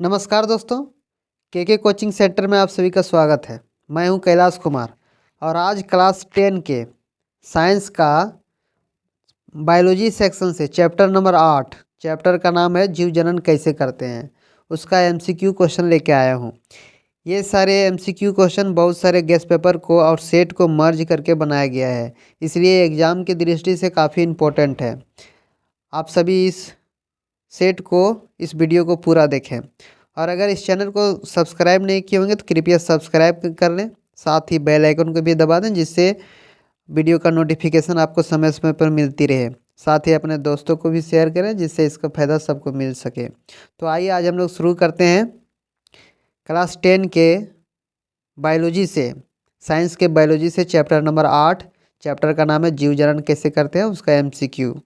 नमस्कार दोस्तों, के कोचिंग सेंटर में आप सभी का स्वागत है। मैं हूं कैलाश कुमार और आज क्लास 10 के साइंस का बायोलॉजी सेक्शन से चैप्टर नंबर 8, चैप्टर का नाम है जीव जनन कैसे करते हैं, उसका एमसीक्यू क्वेश्चन लेके आया हूं। ये सारे एमसीक्यू क्वेश्चन बहुत सारे गेस्ट पेपर को और सेट को मर्ज करके बनाया गया है, इसलिए एग्ज़ाम की दृष्टि से काफ़ी इम्पोर्टेंट है। आप सभी इस सेट को, इस वीडियो को पूरा देखें और अगर इस चैनल को सब्सक्राइब नहीं किए होंगे तो कृपया सब्सक्राइब कर लें, साथ ही बेल आइकन को भी दबा दें जिससे वीडियो का नोटिफिकेशन आपको समय समय पर मिलती रहे। साथ ही अपने दोस्तों को भी शेयर करें जिससे इसका फ़ायदा सबको मिल सके। तो आइए आज हम लोग शुरू करते हैं क्लास 10 के बायोलॉजी से, साइंस के बायोलॉजी से चैप्टर नंबर 8। चैप्टर का नाम है जीव जनन कैसे करते हैं, उसका एमसीक्यू।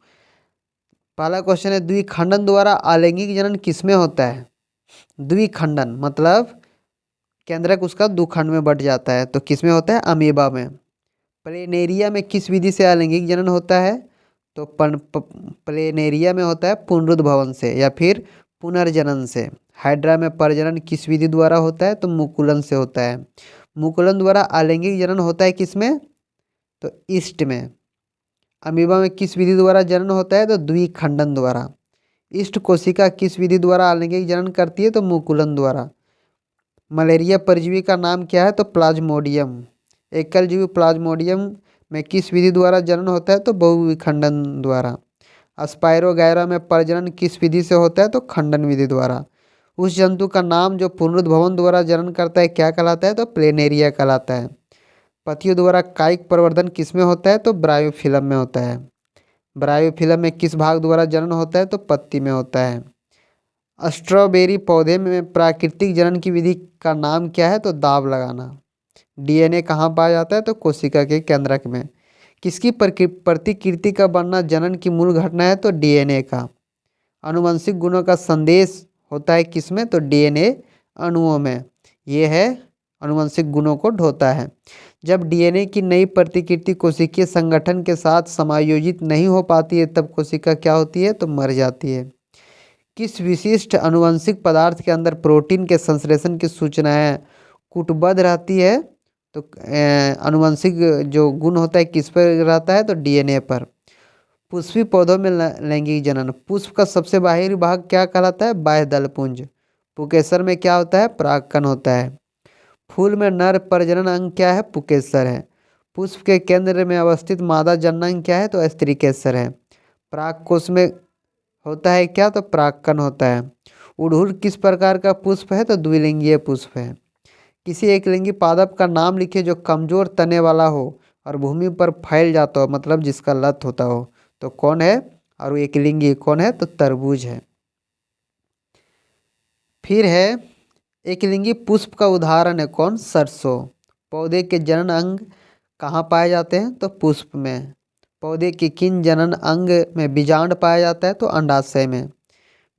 पहला क्वेश्चन है, द्विखंडन द्वारा अलैंगिक जनन किसमें होता है? द्विखंडन मतलब केंद्रक उसका दो खंड में बट जाता है, तो किसमें होता है? अमीबा में। प्लेनेरिया में किस विधि से अलैंगिक जनन होता है? तो प्लेनेरिया में होता है पुनरुद्भवन से या फिर पुनर्जनन से। हाइड्रा में प्रजनन किस विधि द्वारा होता है? तो मुकुलन से होता है। मुकुलन द्वारा अलैंगिक जनन होता है किसमें? तो ईस्ट में। अमीबा में किस विधि द्वारा जनन होता है? तो द्विखंडन द्वारा। ईस्ट कोशिका किस विधि द्वारा अलैंगिक जनन करती है? तो मुकुलन द्वारा। मलेरिया परजीवी का नाम क्या है? तो प्लाज्मोडियम। एकल जीवी प्लाज्मोडियम में किस विधि द्वारा जनन होता है? तो बहुविखंडन द्वारा। स्पाइरोगैरा में प्रजनन किस विधि से होता है? तो खंडन विधि द्वारा। उस जंतु का नाम जो पुनरुद्भवन द्वारा जनन करता है क्या कहलाता है? तो प्लेनेरिया कहलाता है। पतियों द्वारा कायिक प्रवर्धन किस में होता है? तो ब्रायोफिलम में होता है। ब्रायोफिलम में किस भाग द्वारा जनन होता है? तो पत्ती में होता है। स्ट्रॉबेरी पौधे में प्राकृतिक जनन की विधि का नाम क्या है? तो दाब लगाना। डीएनए कहाँ पाया जाता है? तो कोशिका के केंद्रक में। किसकी प्रतिकृति का बनना जनन की मूल घटना है? तो डीएनए का। आनुवंशिक गुणों का संदेश होता है किसमें? तो डीएनए अणुओं में। यह है आनुवंशिक गुणों को ढोता है। जब डीएनए की नई प्रतिकृति कोशिकीय संगठन के साथ समायोजित नहीं हो पाती है तब कोशिका क्या होती है? तो मर जाती है। किस विशिष्ट आनुवंशिक पदार्थ के अंदर प्रोटीन के संश्लेषण की सूचनाएं कूटबद्ध रहती है? तो आनुवंशिक जो गुण होता है किस पर रहता है? तो डीएनए पर। पुष्पी पौधों में लैंगिक जनन। पुष्प का सबसे बाहरी भाग क्या कहलाता है? बाह्य दलपुंज। पुकेसर में क्या होता है? परागकण होता है। फूल में नर प्रजनन अंग क्या है? पुकेसर है। पुष्प के केंद्र में अवस्थित मादा जनन अंग क्या है? तो स्त्रीकेसर है। परागकोश में होता है क्या? तो परागकण होता है। उड़हुल किस प्रकार का पुष्प है? तो द्विलिंगीय पुष्प है। किसी एकलिंगी पादप का नाम लिखिए जो कमजोर तने वाला हो और भूमि पर फैल जाता हो, मतलब जिसका लत होता हो, तो कौन है? और वो एकलिंगी कौन है? तो तरबूज है। फिर है एकलिंगी पुष्प का उदाहरण है कौन? सरसों। पौधे के जनन अंग कहाँ पाए जाते हैं? तो पुष्प में। पौधे के किन जनन अंग में बीजांड पाया जाता है? तो अंडाशय में।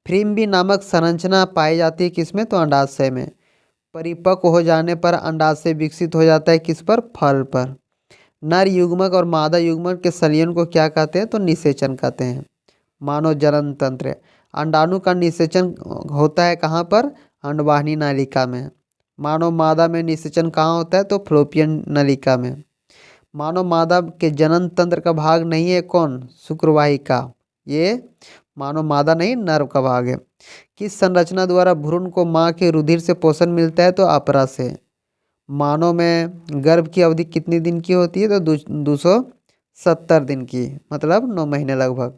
फ्रिम्बी नामक संरचना पाई जाती है किसमें? तो अंडाशय में। परिपक्व हो जाने पर अंडाशय विकसित हो जाता है किस पर? फल पर। नर युग्मक और मादा युग्मक के संलयन को क्या कहते हैं? तो निषेचन कहते हैं। मानव जनन तंत्र। अंडाणु का निषेचन होता है कहाँ पर? अंडवाहिनी नलिका में। मानव मादा में निषेचन कहाँ होता है? तो फ्लोपियन नलिका में। मानव मादा के जनन तंत्र का भाग नहीं है कौन? शुक्रवाहिका। ये मानव मादा नहीं, नर का भाग है। किस संरचना द्वारा भ्रूण को माँ के रुधिर से पोषण मिलता है? तो अपरा से। मानव में गर्भ की अवधि कितनी दिन की होती है? तो 270 दिन की, मतलब 9 महीने लगभग।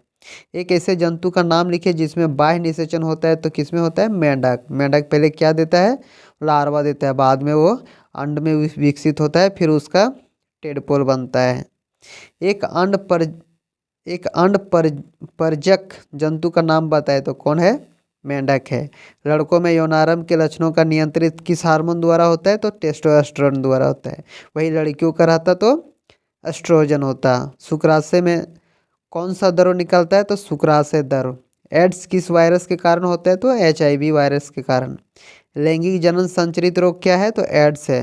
एक ऐसे जंतु का नाम लिखिए जिसमें बाह्य निषेचन होता है, तो किसमें होता है? मेंढक। मेंढक पहले क्या देता है? लार्वा देता है, बाद में वो अंड में विकसित होता है, फिर उसका टेडपोल बनता है। एक अंड परजक जंतु का नाम बताए, तो कौन है? मेंढक है। लड़कों में यौनारंभ के लक्षणों का नियंत्रित किस हार्मोन द्वारा होता है? तो टेस्टोस्टेरोन द्वारा होता है। वही लड़कियों का रहता तो एस्ट्रोजन होता। शुक्राशय में कौन सा द्रव निकलता है? तो शुक्राशय द्रव। एड्स किस वायरस के कारण होता है? तो HIV वायरस के कारण। लैंगिक जनन संचरित रोग क्या है? तो एड्स है।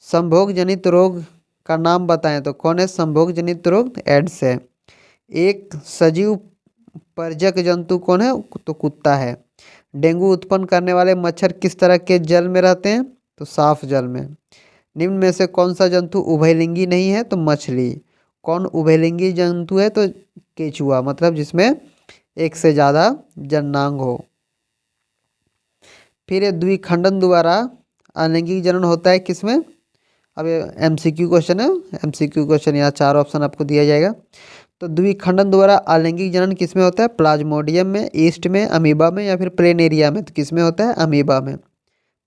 संभोग जनित रोग का नाम बताएं, तो कौन है? संभोग जनित रोग एड्स है। एक सजीव परजक जंतु कौन है? तो कुत्ता है। डेंगू उत्पन्न करने वाले मच्छर किस तरह के जल में रहते हैं? तो साफ जल में। निम्न में से कौन सा जंतु उभयलिंगी नहीं है? तो मछली। कौन उभयलिंगी जंतु है? तो केचुआ, मतलब जिसमें एक से ज़्यादा जननांग हो। फिर ये द्विखंडन द्वारा अलैंगिक जनन होता है किसमें? अब ये MCQ क्वेश्चन है, MCQ क्वेश्चन, यहाँ 4 ऑप्शन आपको दिया जाएगा। तो द्विखंडन द्वारा अलैंगिक जनन किसमें होता है? प्लाज्मोडियम में, ईस्ट में, अमीबा में या फिर प्लेनेरिया में? तो किसमें होता है? अमीबा में।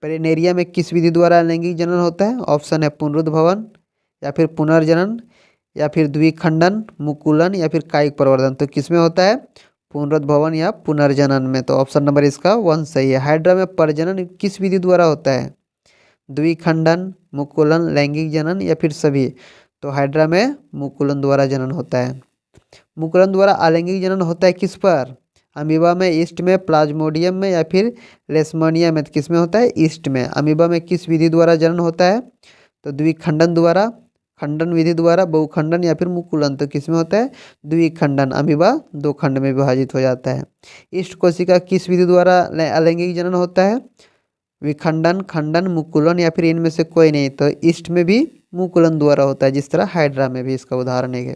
प्लेनेरिया में किस विधि द्वारा अलैंगिक जनन होता है? ऑप्शन है पुनरुद्भवन या फिर पुनर्जनन या फिर द्विखंडन, मुकुलन या फिर कायिक प्रवर्धन। तो किसमें होता है? पुनरुद्भवन या पुनर्जनन में। तो ऑप्शन नंबर इसका 1 सही है। हाइड्रा में प्रजनन किस विधि द्वारा होता है? द्विखंडन, मुकुलन, लैंगिक जनन या फिर सभी? तो हाइड्रा में मुकुलन द्वारा जनन होता है। मुकुलन द्वारा अलैंगिक जनन होता है किस पर? अमीबा में, ईस्ट में, प्लाज्मोडियम में या फिर लेशमानिया में? तो किसमें होता है? ईस्ट में। अमीबा में किस विधि द्वारा जनन होता है? तो द्विखंडन द्वारा, खंडन विधि द्वारा, बहुखंडन या फिर मुकुलन? तो किसमें होता है? द्विखंडन। अमीबा 2 खंड में विभाजित हो जाता है। ईस्ट कोशिका किस विधि द्वारा अलैंगिक जनन होता है? विखंडन, खंडन, मुकुलन या फिर इनमें से कोई नहीं? तो ईस्ट में भी मुकुलन द्वारा होता है, जिस तरह हाइड्रा में भी। इसका उदाहरण है।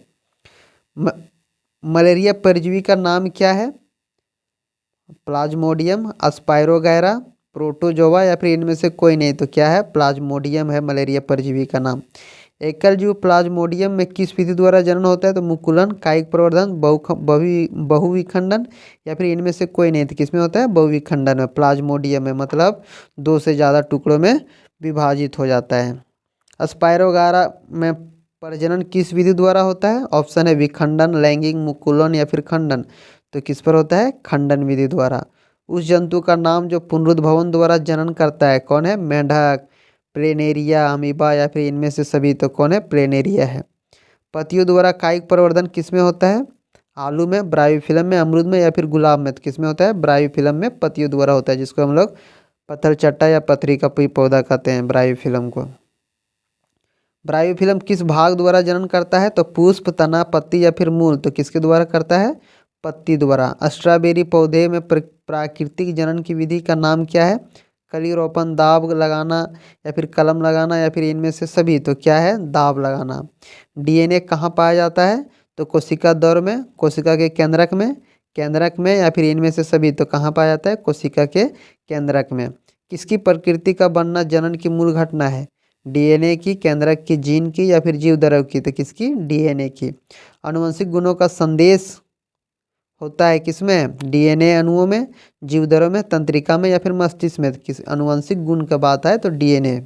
मलेरिया परजीवी का नाम क्या है? प्लाज्मोडियम, अस्पायरोगैरा, प्रोटोजोआ या फिर इनमें से कोई नहीं? तो क्या है? प्लाज्मोडियम है मलेरिया परजीवी का नाम। एकल जीव प्लाज्मोडियम में किस विधि द्वारा जनन होता है? तो मुकुलन, कायिक प्रवर्धन, बहुविखंडन या फिर इनमें से कोई नहीं? तो किसमें होता है? बहुविखंडन में, प्लाज्मोडियम में, मतलब 2 से ज़्यादा टुकड़ों में विभाजित हो जाता है। अस्पायरोगारा में प्रजनन किस विधि द्वारा होता है? ऑप्शन है विखंडन, लैंगिक, मुकुलन या फिर खंडन। तो किस पर होता है? खंडन विधि द्वारा। उस जंतु का नाम जो पुनरुद्भवन द्वारा जनन करता है कौन है? मेंढक, प्लेनेरिया, अमीबा या फिर इनमें से सभी? तो कौन है? प्लेनेरिया है। पतियों द्वारा कायिक प्रवर्धन किसमें होता है? आलू में, ब्रायोफिलम में, अमरूद में या फिर गुलाब में? तो किसमें होता है? ब्रायोफिलम में पतियों द्वारा होता है, जिसको हम लोग पत्थर चट्टा या पथरी का पौधा कहते हैं, ब्रायोफिलम को। ब्रायोफिलम किस भाग द्वारा जनन करता है? तो पुष्प, तना, पत्ती या फिर मूल? तो किसके द्वारा करता है? पत्ती द्वारा। स्ट्रॉबेरी पौधे में प्राकृतिक जनन की विधि का नाम क्या है? कली रोपण, दाब लगाना या फिर कलम लगाना या फिर इनमें से सभी? तो क्या है? दाब लगाना। DNA कहाँ पाया जाता है? तो कोशिका दौर में, कोशिका के केंद्रक में या फिर इनमें से सभी? तो कहाँ पाया जाता है? कोशिका के केंद्रक में। किसकी प्रकृति का बनना जनन की मूल घटना है? DNA की, केंद्रक की, जीन की या फिर जीव द्रव्य की? तो किसकी? DNA की। आनुवंशिक गुणों का संदेश होता है किसमें? DNA अणुओं में, जीव द्रव्य में, तंत्रिका में या फिर मस्तिष्क में? किस आनुवंशिक गुण का बात है? तो DNA।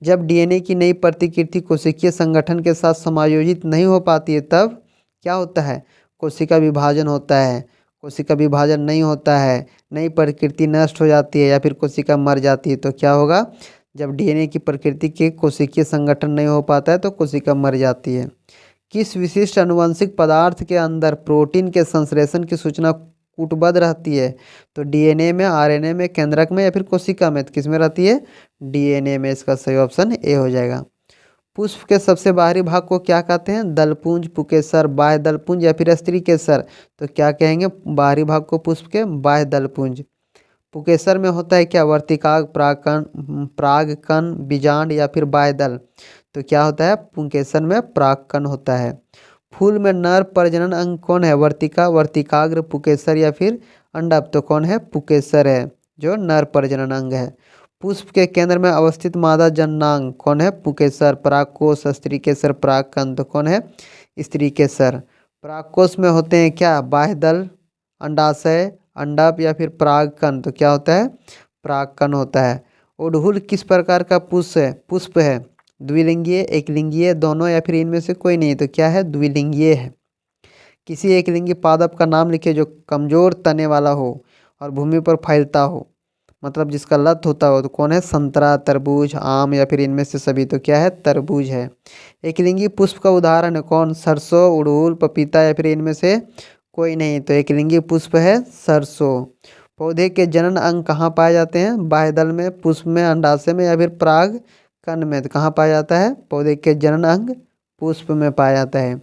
जब DNA की नई प्रतिकृति कोशिकीय संगठन के साथ समायोजित नहीं हो पाती है तब क्या होता है? कोशिका विभाजन होता है। कोशिका विभाजन नहीं होता है, नई प्रकृति नष्ट हो जाती है या फिर कोशिका मर जाती है। तो क्या होगा? जब DNA की प्रकृति के कोशिकीय संगठन नहीं हो पाता है तो कोशिका मर जाती है। किस विशिष्ट आनुवंशिक पदार्थ के अंदर प्रोटीन के संश्लेषण की सूचना कूटबद्ध रहती है? तो DNA में, RNA में, केंद्रक में या फिर कोशिका में? तो किस में रहती है? DNA में। इसका सही ऑप्शन ए हो जाएगा। पुष्प के सबसे बाहरी भाग को क्या कहते हैं? दलपुंज, पुकेसर, बाह्य दलपुंज या फिर स्त्री केसर? तो क्या कहेंगे बाहरी भाग को पुष्प के? बाह्य दलपुंज। पुकेसर में होता है क्या? वर्तिकाग्र, परागकण, बीजांड या फिर बाह्य दल? तो क्या होता है? पुंकेसर में परागकण होता है। फूल में नर प्रजनन अंग कौन है? वर्तिका, वर्तिकाग्र, पुकेसर या फिर अंडप? तो कौन है? पुकेसर है जो नर प्रजनन अंग है। पुष्प के केंद्र में अवस्थित मादा जननांग कौन है? पुकेसर। परागकोश, स्त्री केसर, परागकण? तो कौन है? स्त्री केसर। परागकोश में होते हैं क्या? बाह्य दल, अंडाशय, अंडप या फिर परागकण? तो क्या होता है? परागकण होता है। ओड़हुल किस प्रकार का पुष्प है? द्विलिंगीय, एकलिंगीय, दोनों या फिर इनमें से कोई नहीं? तो क्या है? द्विलिंगीय है। किसी एकलिंगी पादप का नाम लिखिए जो कमजोर तने वाला हो और भूमि पर फैलता हो, मतलब जिसका लत होता हो। तो कौन है? संतरा, तरबूज, आम या फिर इनमें से सभी? तो क्या है? तरबूज है। एकलिंगी पुष्प का उदाहरण है कौन? सरसों, उड़हुल, पपीता या फिर इनमें से कोई नहीं? तो एकलिंगी पुष्प है सरसों। पौधे के जनन अंग कहाँ पाए जाते हैं? बाह्य दल में, पुष्प में, अंडाशय में या फिर पराग कण में? तो कहाँ पाया जाता है? पौधे के जनन अंग पुष्प में पाया जाता है।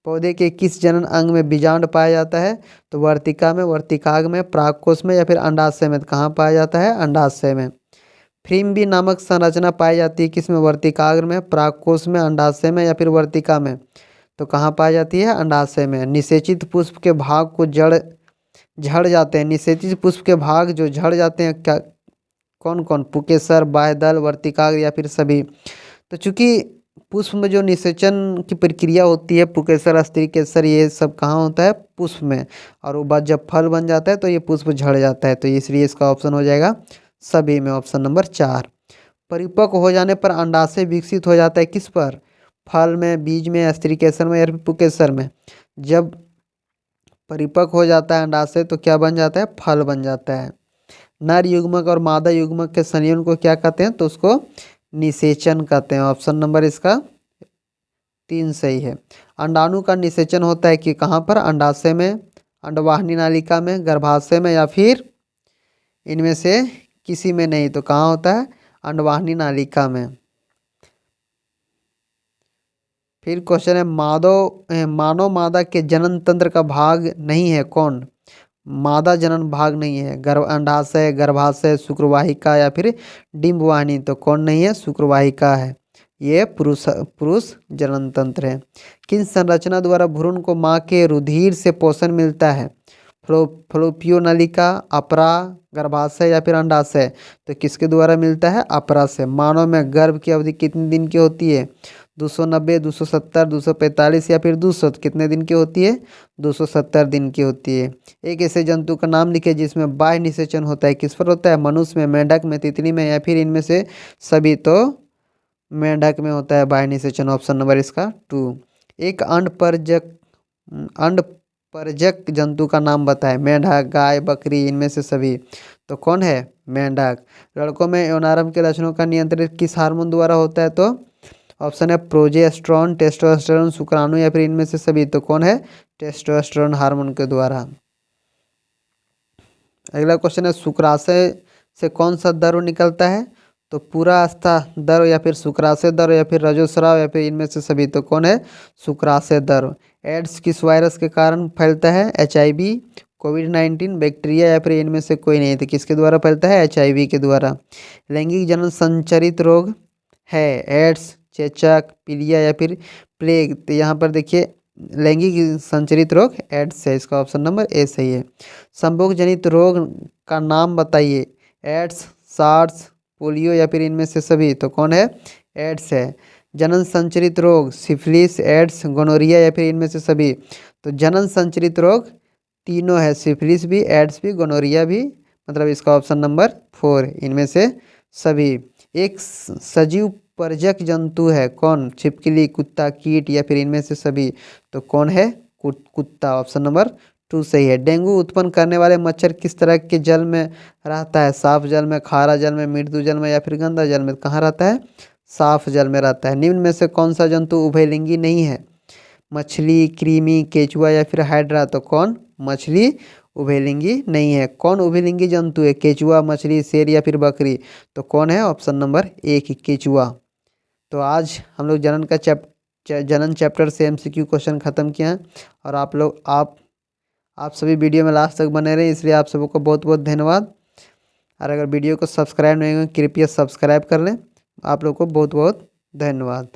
पौधे के किस जनन अंग में बीजांड पाया जाता है? तो वर्तिका में, वर्तिकाग्र में, परागकोश में या फिर अंडाशय में? तो कहाँ पाया जाता है? अंडाशय में। फ्रिम्बी नामक संरचना पाई जाती है किसमें? वर्तिकाग्र में, परागकोश में, अंडाशय में या फिर वर्तिका में? तो कहाँ पाई जाती है? अंडाशय में। निषेचित पुष्प के भाग को झड़ जाते हैं। निषेचित पुष्प के भाग जो झड़ जाते हैं क्या कौन कौन? पुकेसर, बाह्यदल, वर्तिकाग्र या फिर सभी? तो चूंकि पुष्प में जो निषेचन की प्रक्रिया होती है, पुकेसर, स्त्रीकेसर, ये सब कहाँ होता है? पुष्प में। और वो बाद जब फल बन जाता है तो ये पुष्प झड़ जाता है, तो इसलिए इसका ऑप्शन हो जाएगा सभी में, ऑप्शन नंबर 4। परिपक्व हो जाने पर अंडाशय विकसित हो जाता है किस पर? फल में, बीज में, स्त्रीकेसर में या फिर पुकेसर में? जब परिपक्व हो जाता है अंडाशय तो क्या बन जाता है? फल बन जाता है। नर युग्मक और मादा युग्मक के संयोजन को क्या कहते हैं? तो उसको निषेचन कहते हैं। ऑप्शन नंबर इसका 3 सही है। अंडाणु का निषेचन होता है कि कहाँ पर? अंडाशय में, अंडवाहिनी नालिका में, गर्भाशय में या फिर इनमें से किसी में नहीं? तो कहाँ होता है? अंडवाहिनी नालिका में। फिर क्वेश्चन है मानव मादा के जनन तंत्र का भाग नहीं है कौन? मादा जनन भाग नहीं है। अंडाशय, गर्भाशय, शुक्रवाहिका या फिर डिंबवाहिनी? तो कौन नहीं है? शुक्रवाहिका है। ये पुरुष जनन तंत्र है। किन संरचना द्वारा भ्रूण को माँ के रुधिर से पोषण मिलता है? फ्लोपियो नलिका, अपरा, गर्भाशय या फिर अंडाशय? तो किसके द्वारा मिलता है? अपरा से। मानव में गर्भ की अवधि कितने दिन की होती है? 290, 270, 245 या फिर 200? कितने दिन की होती है? 270 दिन की होती है। एक ऐसे जंतु का नाम लिखे जिसमें बाह्य निषेचन होता है। किस पर होता है? मनुष्य में, मेंढक में, तितली में या फिर इनमें से सभी? तो मेंढक में होता है बाह्य निषेचन, ऑप्शन नंबर इसका 2। एक अंडपरजक जंतु का नाम बताएं। मेंढक, गाय, बकरी, इनमें से सभी? तो कौन है? मेंढक। लड़कों में यौनारंभ के लक्षणों का नियंत्रण किस हार्मोन द्वारा होता है? तो ऑप्शन है प्रोजेस्टेरोन, टेस्टोस्टेरोन, शुक्राणु या फिर इनमें से सभी? तो कौन है? टेस्टोस्टेरोन हार्मोन के द्वारा। अगला क्वेश्चन है शुक्राशय से कौन सा द्रव निकलता है? तो पूरावस्था द्रव या फिर शुक्राशय द्रव या फिर रजोस्राव या फिर इनमें से सभी? तो कौन है? शुक्राशय द्रव। एड्स किस वायरस के कारण फैलता है? HIV, कोविड-19, बैक्टीरिया या फिर इनमें से कोई नहीं? तो किसके द्वारा फैलता है? HIV के द्वारा। लैंगिक जनन संचरित रोग है? एड्स, चेचक, पीलिया या फिर प्लेग? तो यहाँ पर देखिए लैंगिक संचरित रोग एड्स है, इसका ऑप्शन नंबर ए सही है। संभोग जनित रोग का नाम बताइए। एड्स, सार्स, पोलियो या फिर इनमें से सभी? तो कौन है? एड्स है। जनन संचरित रोग सिफिलिस, एड्स, गोनोरिया या फिर इनमें से सभी? तो जनन संचरित रोग तीनों है, सिफिलिस भी, एड्स भी, गोनोरिया भी, मतलब इसका ऑप्शन नंबर 4 इनमें से सभी। एक सजीव परजक जंतु है कौन? छिपकली, कुत्ता, कीट या फिर इनमें से सभी? तो कौन है? कुत्ता, ऑप्शन नंबर 2 सही है। डेंगू उत्पन्न करने वाले मच्छर किस तरह के जल में रहता है? साफ जल में, खारा जल में, मृदु जल में या फिर गंदा जल में? कहाँ रहता है? साफ जल में रहता है। निम्न में से कौन सा जंतु उभयलिंगी नहीं है? मछली, कृमि, केचुआ या फिर हाइड्रा? तो कौन? मछली उभयलिंगी नहीं है। कौन उभयलिंगी जंतु है? केचुआ, मछली, शेर या फिर बकरी? तो कौन है? ऑप्शन नंबर 1 केचुआ। तो आज हम लोग जनन चैप्टर से MCQ क्वेश्चन ख़त्म किए हैं। और आप सभी वीडियो में लास्ट तक बने रहे, इसलिए आप सबको बहुत बहुत धन्यवाद। और अगर वीडियो को सब्सक्राइब नहीं हुआ कृपया सब्सक्राइब कर लें। आप लोग को बहुत बहुत धन्यवाद।